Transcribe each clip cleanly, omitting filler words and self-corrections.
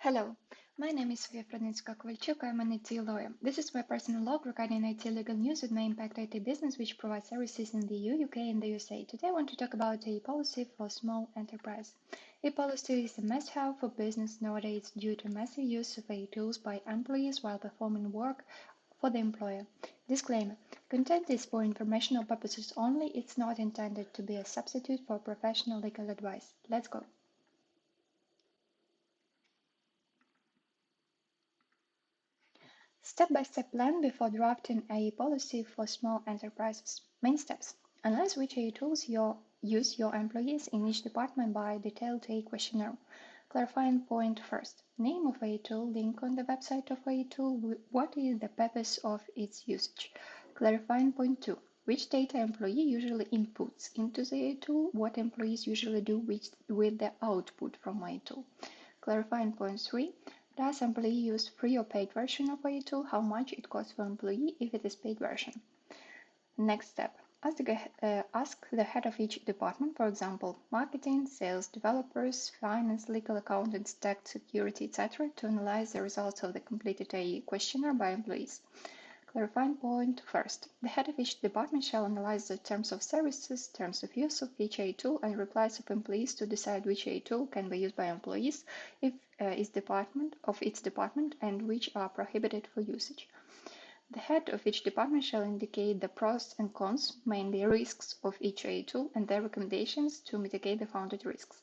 Hello, my name is Sofia Prodnitska-Kovalchuk. I'm an IT lawyer. This is my personal log regarding IT legal news that may impact IT business, which provides services in the EU, UK, and the USA. Today I want to talk about a policy for small enterprise. A policy is a must-have for business nowadays due to massive use of AI tools by employees while performing work for the employer. Disclaimer: content is for informational purposes only. It's not intended to be a substitute for professional legal advice. Let's go. Step-by-step plan before drafting a policy for small enterprises. Main steps. Analyze which AI tools use your employees in each department by detailed AI questionnaire. Clarifying point first. Name of AI tool, link on the website of AI tool, what is the purpose of its usage. Clarifying point two. Which data employee usually inputs into the AI tool, what employees usually do with the output from AI tool. Clarifying point three. Does employee use free or paid version of AI tool? How much it costs for employee if it is paid version? Next step. Ask the head of each department, for example, marketing, sales, developers, finance, legal, accountants, tax, security, etc., to analyze the results of the completed AI questionnaire by employees. Clarifying point first. The head of each department shall analyze the terms of services, terms of use of each AI tool, and replies of employees to decide which AI tool can be used by employees if its department and which are prohibited for usage. The head of each department shall indicate the pros and cons, mainly risks of each AI tool, and their recommendations to mitigate the founded risks.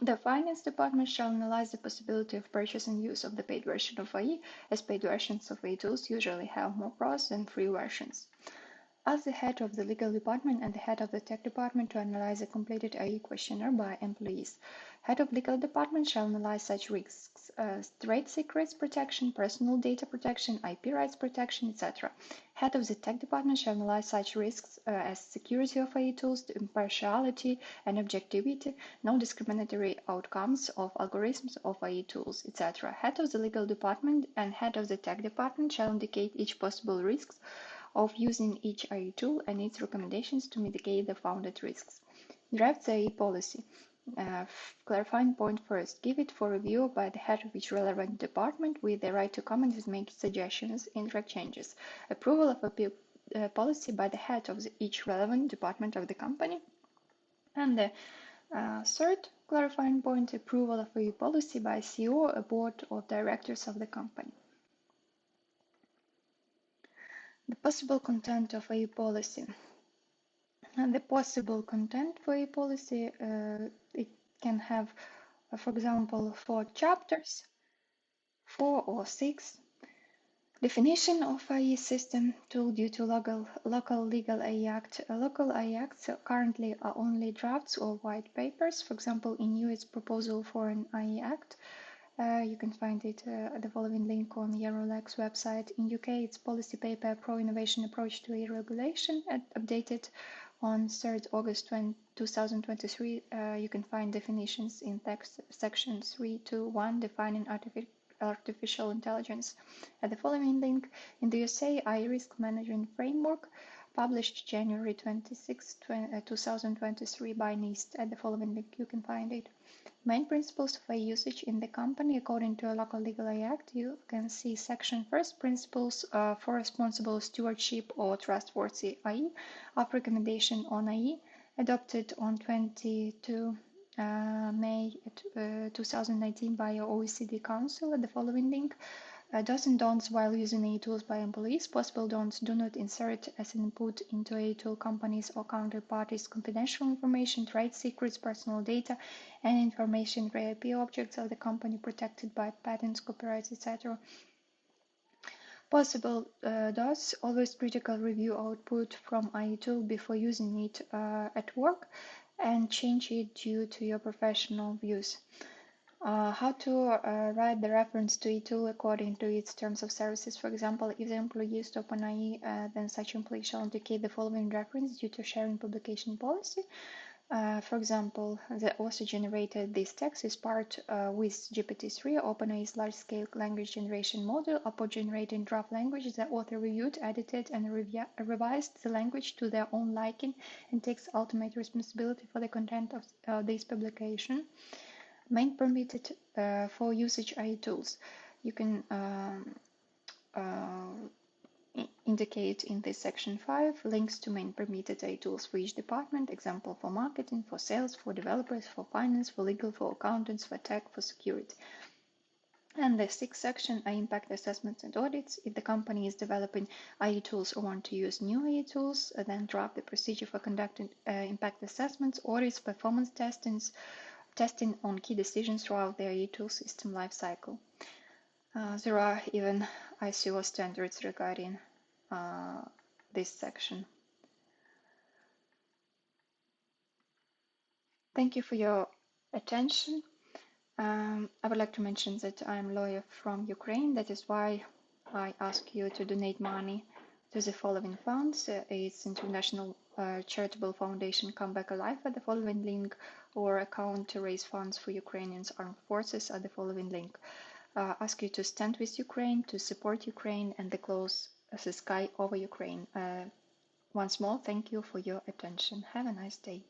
The finance department shall analyze the possibility of purchase and use of the paid version of AI, as paid versions of AI tools usually have more pros than free versions. Ask the head of the legal department and the head of the tech department to analyze the completed AI questionnaire by employees. Head of legal department shall analyze such risks as trade secrets protection, personal data protection, IP rights protection, etc. Head of the tech department shall analyze such risks as security of AI tools, impartiality and objectivity, non-discriminatory outcomes of algorithms of AI tools, etc. Head of the legal department and head of the tech department shall indicate each possible risks of using each AI tool and its recommendations to mitigate the founded risks. Draft the AI policy. Clarifying point first. Give it for review by the head of each relevant department with the right to comment and make suggestions, interact changes. Approval of a policy by the head of each relevant department of the company. And the third clarifying point, approval of a policy by CEO, a board of directors of the company. The possible content of a policy. And the possible content for a policy, it can have, for example, 4 chapters, 4 or 6. Definition of AI system tool due to local legal AI Act. Local AI Acts currently are only drafts or white papers. For example, in EU it's proposal for an AI Act. You can find it at the following link on Eurolex website. In UK, it's policy paper Pro-Innovation Approach to E-Regulation, updated on 3rd August 2023. You can find definitions in text section 3.2.1 defining artificial intelligence. At the following link, in the USA, AI Risk Management Framework, published January 26, 2023 by NIST. At the following link, you can find it. Main principles of AI usage in the company according to a local legal AI Act. You can see section first, principles for responsible stewardship or trustworthy AI of recommendation on AI, adopted on 22 May 2019 by OECD Council. At the following link, do's and don'ts while using AI tools by employees. Possible don'ts: do not insert as an input into AI tool companies or counterparties confidential information, trade secrets, personal data, and information for IP objects of the company protected by patents, copyrights, etc. Possible does: always critical review output from AI tool before using it at work and change it due to your professional views. How to write the reference to a tool according to its terms of services. For example, if the employee used OpenAI, then such employee shall indicate the following reference due to sharing publication policy. For example, the author generated this text is part with GPT-3, OpenAI's large-scale language generation model. Upon generating draft language, the author reviewed, edited, and revised the language to their own liking and takes ultimate responsibility for the content of this publication. Main permitted for usage AI tools. You can indicate in this section 5 links to main permitted AI tools for each department, example for marketing, for sales, for developers, for finance, for legal, for accountants, for tech, for security. And the sixth section, AI impact assessments and audits. If the company is developing AI tools or want to use new AI tools, then draft the procedure for conducting impact assessments, audits, performance testing on key decisions throughout the AI tool system lifecycle. There are even ICO standards regarding this section. Thank you for your attention. I would like to mention that I'm a lawyer from Ukraine. That is why I ask you to donate money to the following funds. It's International Charitable Foundation Come Back Alive at the following link, or account to raise funds for Ukrainians Armed Forces at the following link. Ask you to stand with Ukraine, to support Ukraine, and to close the sky over Ukraine. Once more, thank you for your attention. Have a nice day.